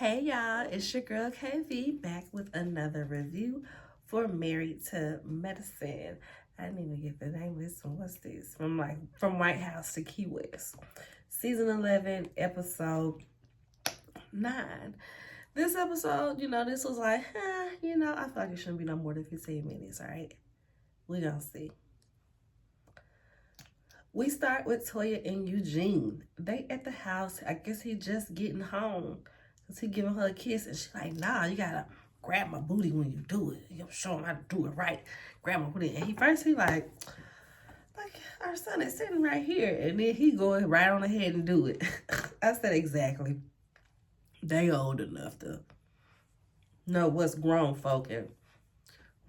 Hey y'all, it's your girl KV back with another review for Married to Medicine. I didn't even get the name of this one. What's this? From White House to Key West. Season 11, episode 9. This episode, this was like, I feel like it shouldn't be no more than 15 minutes, all right? We gonna see. We start with Toya and Eugene. They at the house. I guess he just getting home. He giving her a kiss and she's like, nah, you gotta grab my booty when you do it. You show him how to do it right. Grab my booty. And he like our son is sitting right here. And then he going right on ahead and do it. I said, exactly. They old enough to know what's grown folk and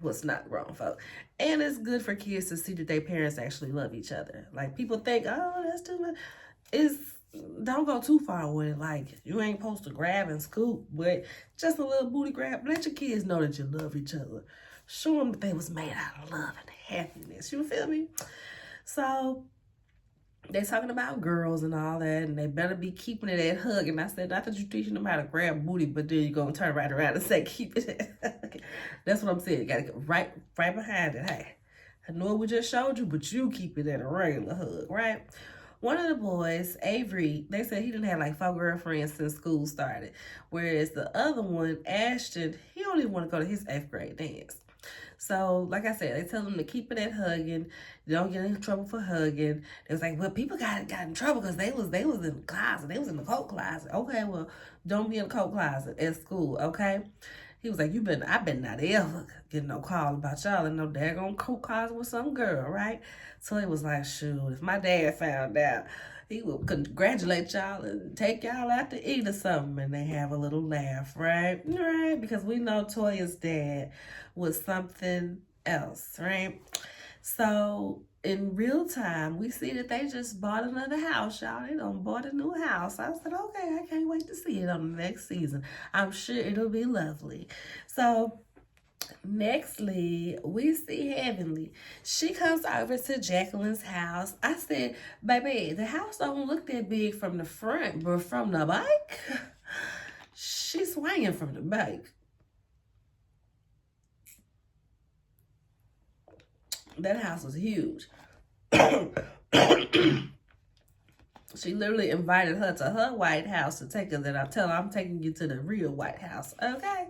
what's not grown folk. And it's good for kids to see that their parents actually love each other. Like, people think, oh, that's too much. Don't go too far with it. Like, you ain't supposed to grab and scoop, but just a little booty grab. Let your kids know that you love each other. Show them that they was made out of love and happiness. You feel me? So, they talking about girls and all that, and they better be keeping it at hug. And I said, not that you're teaching them how to grab booty, but then you're going to turn right around and say, keep it at hug. That's what I'm saying. You got to get right behind it. Hey, I know we just showed you, but you keep it at a regular hug, right? One of the boys, Avery, they said he didn't have like 4 girlfriends since school started. Whereas the other one, Ashton, he don't even want to go to his 8th grade dance. So, like I said, they tell him to keep it at hugging. Don't get in trouble for hugging. They was like, well, people got in trouble because they was in the closet. They was in the coat closet. Okay, well, don't be in the coat closet at school, okay? He was like, I've been not ever getting no call about y'all in no daggone coat closet with some girl, right? So he was like, shoot, if my dad found out, he would congratulate y'all and take y'all out to eat or something. And they have a little laugh, right? Right, because we know Toya's dad was something else, right? So in real time, we see that they just bought another house, y'all. They done bought a new house. I said, okay, I can't wait to see it on the next season. I'm sure it'll be lovely. So nextly, we see Heavenly. She comes over to Jacqueline's house. I said, baby, the house don't look that big from the front, but from the back, she's swinging from the back. That house was huge. She literally invited her to her White House to take her there. I tell her, I'm taking you to the real White House. Okay.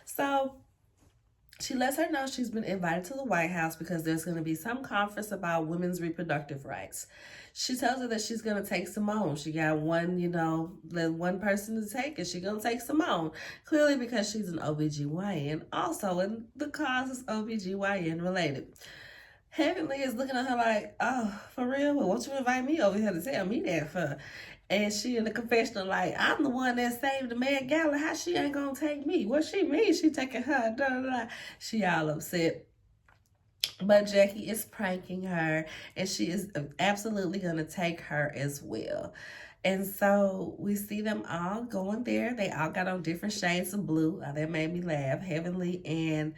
So she lets her know she's been invited to the White House because there's going to be some conference about women's reproductive rights. She tells her that she's going to take Simone. She got one person to take, and she's going to take Simone. Clearly because she's an OBGYN. Also, and the cause is OBGYN related. Heavenly is looking at her like, oh, for real? Well, won't you invite me over here to tell me that for? And she in the confessional like, I'm the one that saved the Met Gala. How she ain't gonna take me? What she mean? She taking her, da da da. She all upset. But Jackie is pranking her, and she is absolutely gonna take her as well. And so we see them all going there. They all got on different shades of blue. That made me laugh. Heavenly and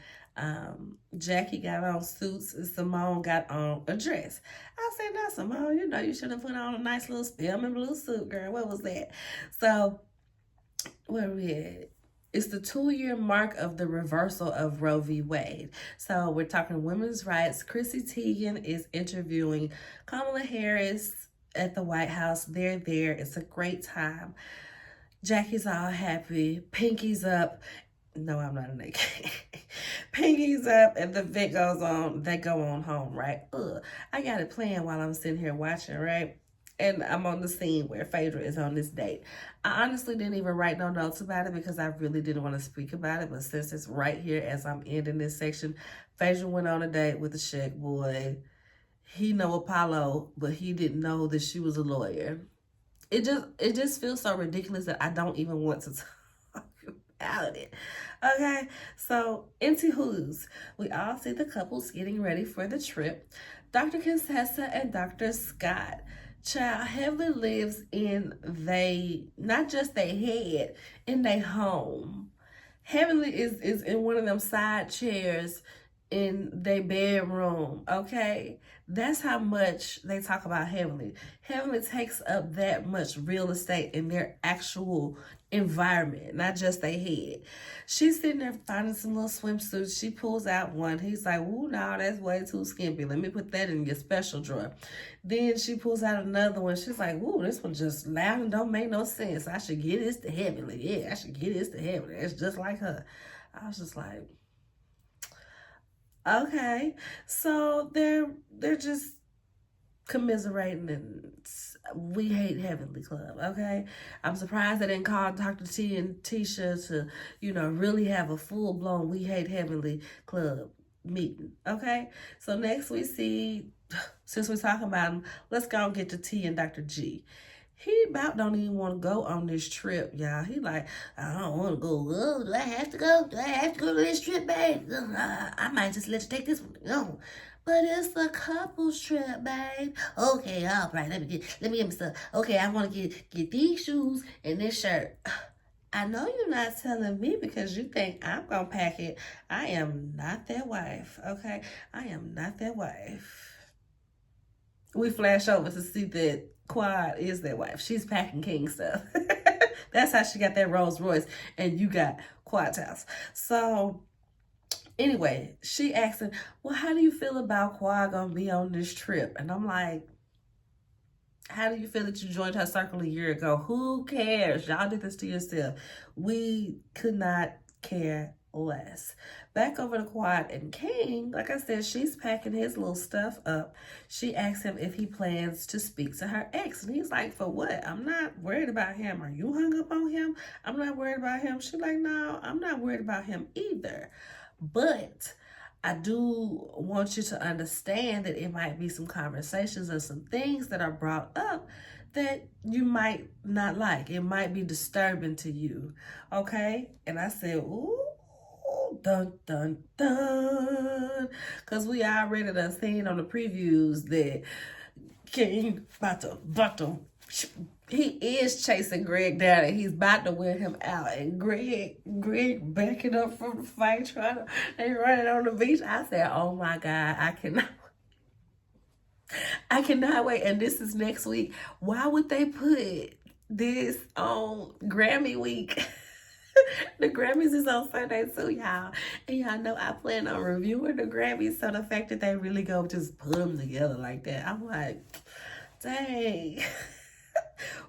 Jackie got on suits and Simone got on a dress. I said, now Simone, you should have put on a nice little Spelman blue suit, girl. What was that? So, where we at? It's the 2-year mark of the reversal of Roe v. Wade. So we're talking women's rights. Chrissy Teigen is interviewing Kamala Harris at the White House. They're there. It's a great time. Jackie's all happy. Pinky's up. No, I'm not naked. Pinky's up and the vet goes on. They go on home, right? I got it playing while I'm sitting here watching, right? And I'm on the scene where Phaedra is on this date. I honestly didn't even write no notes about it because I really didn't want to speak about it. But since it's right here as I'm ending this section, Phaedra went on a date with the Shaq boy. He know Apollo, but he didn't know that she was a lawyer. It just feels so ridiculous that I don't even want to talk about it. Okay, so into who's. We all see the couples getting ready for the trip. Dr. Contessa and Dr. Scott. Child, Heavenly lives in not just their head, in their home. Heavenly is in one of them side chairs in their bedroom, okay? That's how much they talk about Heavenly. Heavenly takes up that much real estate in their actual environment, not just their head. She's sitting there finding some little swimsuits. She pulls out one. He's like, "Ooh, no, that's way too skimpy. Let me put that in your special drawer." Then she pulls out another one. She's like, "Ooh, this one just loud and don't make no sense. I should get this to Heavenly. Yeah, I should get this to Heavenly. It's just like her." I was just like, okay, so they're just commiserating, and we hate Heavenly Club. Okay, I'm surprised they didn't call Dr. T and Tisha to, really have a full blown We Hate Heavenly Club meeting. Okay, so next we see, since we're talking about them, let's go and get to T and Dr. G. He about don't even want to go on this trip, y'all. He like, "I don't want to go. Oh, do I have to go? Do I have to go to this trip, babe? I might just let you take this one. No, but it's a couples trip, babe. Okay, all right. Let me get my stuff. Okay, I want to get these shoes and this shirt." I know you're not telling me because you think I'm gonna pack it. I am not that wife. Okay, I am not that wife. We flash over to see that Quad is their wife. She's packing King stuff. That's how she got that Rolls Royce, and you got Quad's house. So anyway, she asked him, "Well, how do you feel about Quad gonna be on this trip?" And I'm like, "How do you feel that you joined her circle a year ago? Who cares? Y'all did this to yourself." We could not care less. Back over to Quad and King, like I said, she's packing his little stuff up. She asks him if he plans to speak to her ex. And he's like, "For what? I'm not worried about him. Are you hung up on him? I'm not worried about him." She's like, "No, I'm not worried about him either. But I do want you to understand that it might be some conversations and some things that are brought up that you might not like. It might be disturbing to you." Okay? And I said, "Ooh, dun, dun, dun." Because we already done seen on the previews that King about to he is chasing Greg down and he's about to wear him out. And Greg backing up from the fight, they running on the beach. I said, "Oh my God, I cannot wait." And this is next week. Why would they put this on Grammy week? The Grammys is on Sunday too, y'all. And y'all know I plan on reviewing the Grammys. So the fact that they really go just put them together like that, I'm like, dang.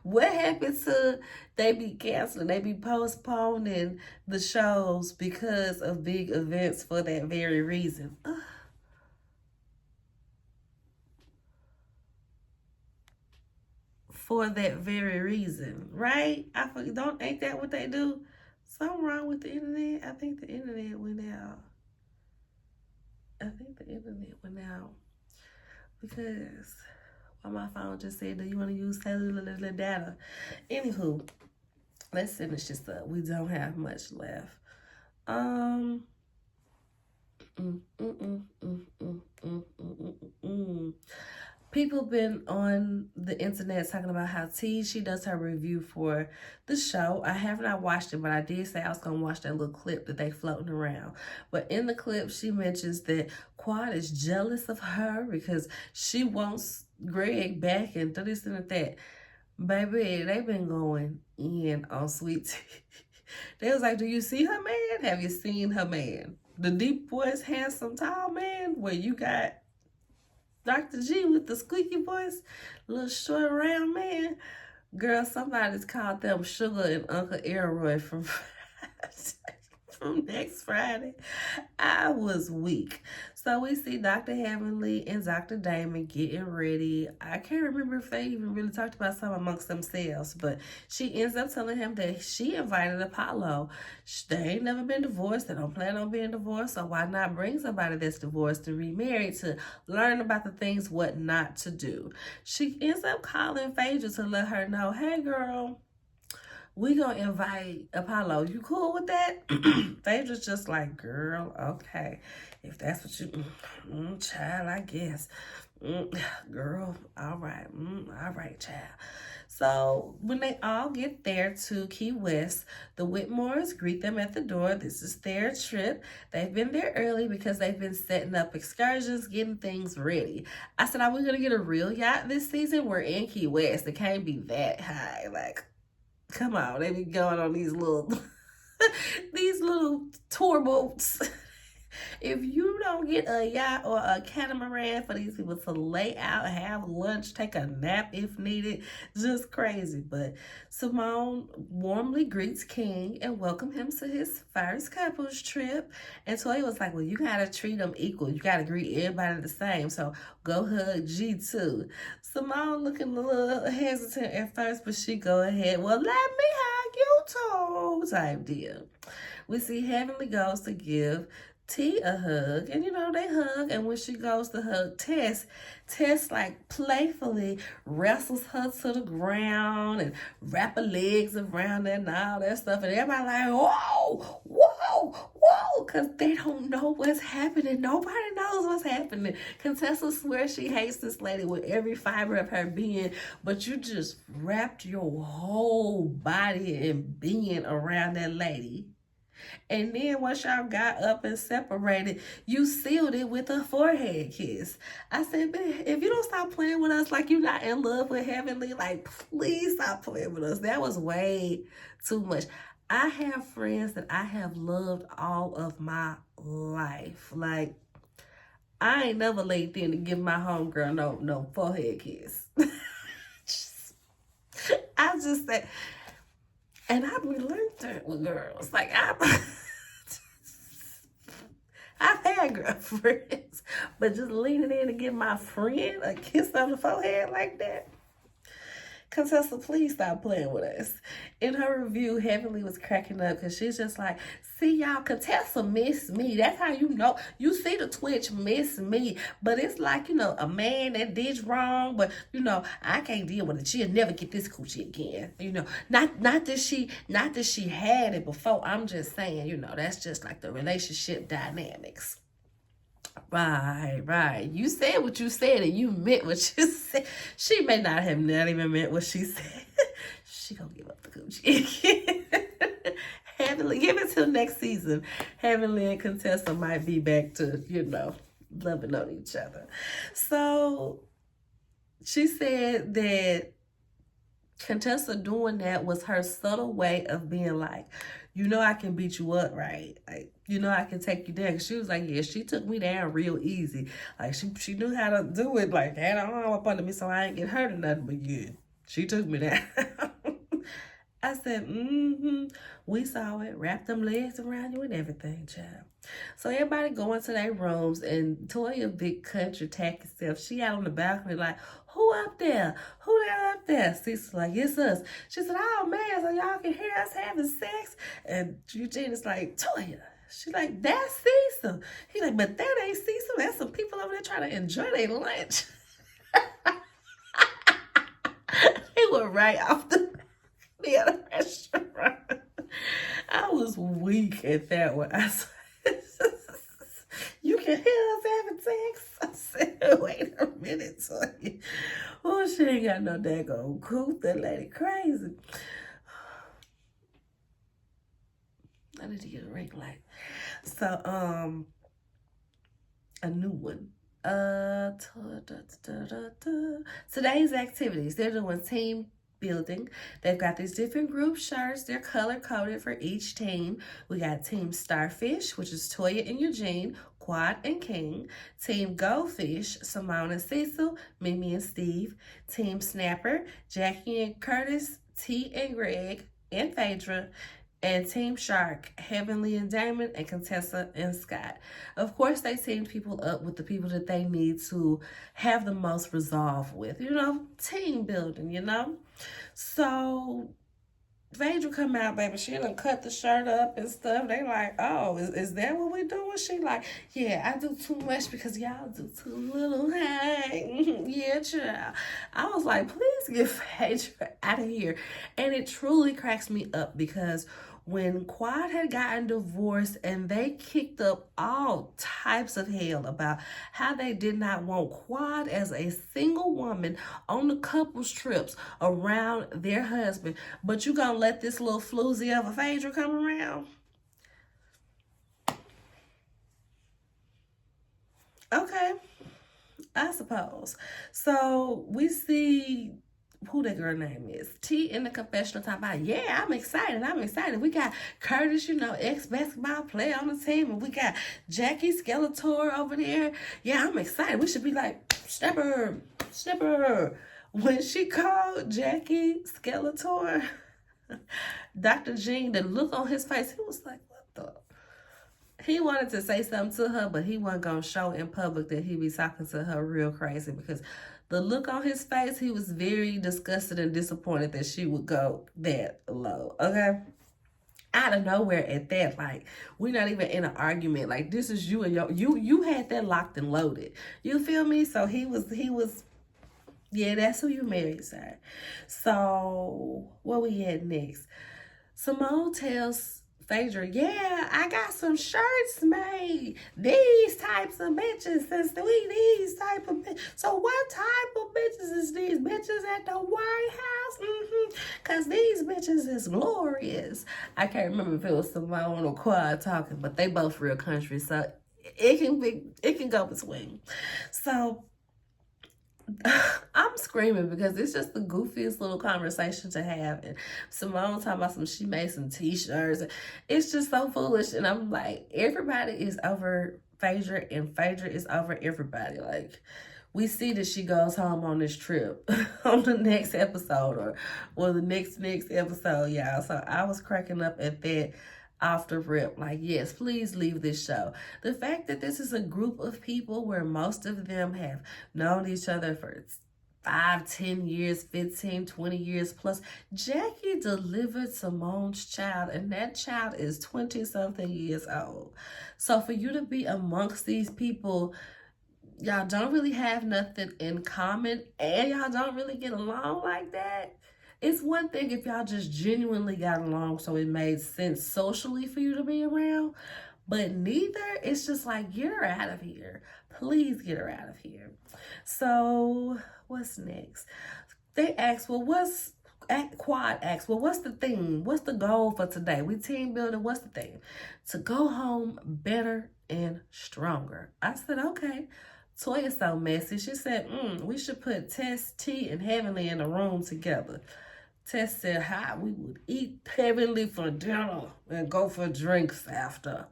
What happened to they be canceling, they be postponing the shows because of big events for that very reason? For that very reason, right? Ain't that what they do? Something wrong with the internet? I think the internet went out. Because my phone just said, "Do you want to use cellular data?" Anywho, let's finish this up. We don't have much left. People been on the internet talking about how she does her review for the show. I have not watched it, but I did say I was going to watch that little clip that they floating around. But in the clip, she mentions that Quad is jealous of her because she wants Greg back and this and that. Baby, they've been going in on Sweet Tea. They was like, "Do you see her man? Have you seen her man? The deep voice, handsome, tall man where you got Dr. G with the squeaky voice, little short round man." Girl, somebody's called them Sugar and Uncle Elroy from next Friday. I was weak. So we see Dr. Heavenly and Dr. Damon getting ready. I can't remember if they even really talked about something amongst themselves, but she ends up telling him that she invited Apollo. They ain't never been divorced. They don't plan on being divorced, so why not bring somebody that's divorced and remarried to learn about the things what not to do. She ends up calling Phaedra to let her know, "Hey girl, we gonna invite Apollo. You cool with that?" Phaedra's just like, "Girl, okay. If that's what you, child, I guess." Girl, all right, child. So when they all get there to Key West, the Whitmores greet them at the door. This is their trip. They've been there early because they've been setting up excursions, getting things ready. I said, are we going to get a real yacht this season? We're in Key West. It can't be that high. Like, come on. They be going on these little, these little tour boats. If you don't get a yacht or a catamaran for these people to lay out, have lunch, take a nap if needed, just crazy. But Simone warmly greets King and welcome him to his first couples trip. And Toya was like, well, you got to treat them equal. You got to greet everybody the same. So go hug G too. Simone looking a little hesitant at first, but she go ahead. Well, let me hug you too, type deal. We see Heavenly goes to give T a hug, and they hug, and when she goes to hug Tess like playfully wrestles her to the ground and wrap her legs around her and all that stuff, and everybody like, whoa, whoa, whoa, because they don't know what's happening. Nobody knows what's happening. Contessa swears she hates this lady with every fiber of her being, but you just wrapped your whole body and being around that lady. And then once y'all got up and separated, you sealed it with a forehead kiss. I said, man, if you don't stop playing with us like you're not in love with Heavenly, like, please stop playing with us. That was way too much. I have friends that I have loved all of my life. Like, I ain't never laid in to give my homegirl no forehead kiss. I just said, and I've learned that with girls. Like, I've had girlfriends, but just leaning in to give my friend a kiss on the forehead like that. Contessa, please stop playing with us. In her review, Heavenly was cracking up because she's just like, see y'all, Contessa miss me. That's how you know. You see the Twitch miss me. But it's like, a man that did wrong, but, I can't deal with it. She'll never get this coochie again. Not that she had it before. I'm just saying, that's just like the relationship dynamics. Right. You said what you said and you meant what you said. She may not have not even meant what she said. She gonna give up the coochie. Heavenly, give it till next season. Heavenly and Contessa might be back to, loving on each other. So she said that Contessa doing that was her subtle way of being like, I can beat you up, right? Like, I can take you down. She was like, yeah, she took me down real easy. Like, she knew how to do it, like, had her arm up under me so I ain't get hurt or nothing, but yeah, she took me down. I said, we saw it. Wrap them legs around you and everything, child. So everybody going to their rooms, and Toya, big country tacky self, she out on the balcony like, who up there? Who that up there? Cecil's like, it's us. She said, oh man, so y'all can hear us having sex? And Eugene is like, Toya. She's like, that's Cecil. He's like, but that ain't Cecil. That's some people over there trying to enjoy their lunch. He went right off the other restaurant. I was weak at that one. I said, you can hear us having sex? I said, wait a minute, Toya. Oh, she ain't got no daggone coop. That lady crazy. I need to get a ring light. So, a new one. Today's activities. They're doing team building. They've got these different group shirts. They're color coded for each team. We got Team Starfish, which is Toya and Eugene, Quad and King. Team Goldfish, Simone and Cecil, Mimi and Steve. Team Snapper, Jackie and Curtis, T and Greg, and Phaedra. And Team Shark, Heavenly and Damon, and Contessa and Scott. Of course, they teamed people up with the people that they need to have the most resolve with. Team building, So, Phaedra come out, baby. She done cut the shirt up and stuff. They like, oh, is that what we doing? She like, yeah, I do too much because y'all do too little. Hey, yeah, child. I was like, please get Phaedra out of here. And it truly cracks me up because when Quad had gotten divorced and they kicked up all types of hell about how they did not want Quad as a single woman on the couples trips around their husband. But you gonna let this little floozy of a Phaedra come around? Okay, I suppose. So we see who that girl name is. T in the confessional talking about, yeah, I'm excited. We got Curtis, ex-basketball player on the team, and we got Jackie Skeletor over there. Yeah, I'm excited. We should be like, Snipper. When she called Jackie Skeletor, Dr. Jean, the look on his face, he was like, what the? He wanted to say something to her, but he wasn't going to show in public that he be talking to her real crazy, because the look on his face, he was very disgusted and disappointed that she would go that low, okay? Out of nowhere at that, like, we're not even in an argument. Like, this is you and you had that locked and loaded. You feel me? So he was, yeah, that's who you married, sir. So, what we had next? Simone tells Phaedra, yeah, I got some shirts made. These types of bitches, these type of bitches. So what type of bitches is these bitches at the White House? Because these bitches is glorious. I can't remember if it was Simone or Quad talking, but they both real country, so it can go between. So I'm screaming because it's just the goofiest little conversation to have. And Simone talking about she made some t-shirts. It's just so foolish. And I'm like, everybody is over Phaedra and Phaedra is over everybody. Like, we see that she goes home on this trip on the next episode or the next episode, y'all. So I was cracking up at that off the rip. Like, yes, please leave this show. The fact that this is a group of people where most of them have known each other for 5, 10 years, 15, 20 years plus. Jackie delivered Simone's child, and that child is 20-something years old. So for you to be amongst these people, y'all don't really have nothing in common, and y'all don't really get along like that. It's one thing if y'all just genuinely got along so it made sense socially for you to be around, but neither. It's just like, get her out of here. Please get her out of here. So what's next? They asked, well, Quad asked, well, what's the theme? What's the goal for today? We team building. What's the theme? To go home better and stronger. I said, okay. Toya's so messy. She said, we should put Tess, T, and Heavenly in a room together. Tess said how we would eat Heavenly for dinner and go for drinks after.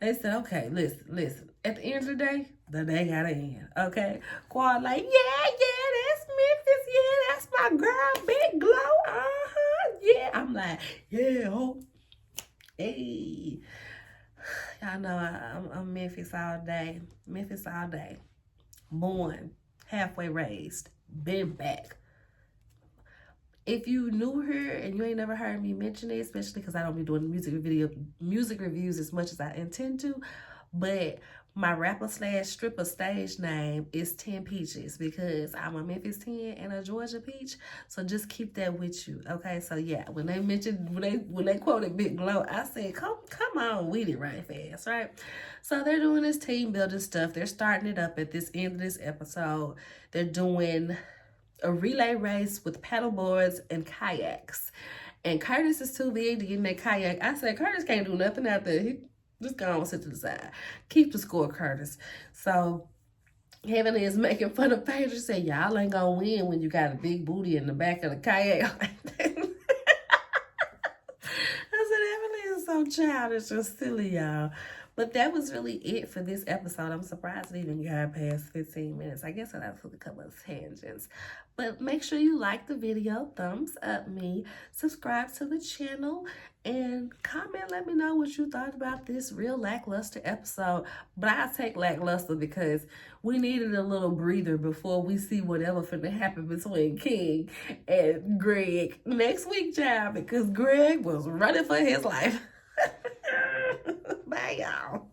They said, okay, listen. At the end of the day gotta end, okay? Quad like, yeah, that's Memphis. Yeah, that's my girl, Big Glow. Yeah. I'm like, yeah, oh, hey. Y'all know I'm Memphis all day. Born, halfway raised, been back. If you knew her and you ain't never heard me mention it, especially because I don't be doing music reviews as much as I intend to, but my rapper/stripper stage name is 10 Peaches because I'm a Memphis 10 and a Georgia Peach. So just keep that with you, okay? So yeah, when they quoted Big Glow, I said, come on with it right fast, right? So they're doing this team building stuff. They're starting it up at this end of this episode. They're doing a relay race with paddle boards and kayaks. And Curtis is too big to get in that kayak. I said, Curtis can't do nothing out there. He just go on, sit to the side. Keep the score, Curtis. So Heavenly is making fun of Phaedra. Said, y'all ain't gonna win when you got a big booty in the back of the kayak. I said, Heavenly is so childish and silly, y'all. But that was really it for this episode. I'm surprised it even got past 15 minutes. I guess I took a couple of tangents. But make sure you like the video, thumbs up me, subscribe to the channel, and comment. Let me know what you thought about this real lackluster episode. But I take lackluster because we needed a little breather before we see whatever finna happen between King and Greg next week, child, because Greg was running for his life. Bye, y'all.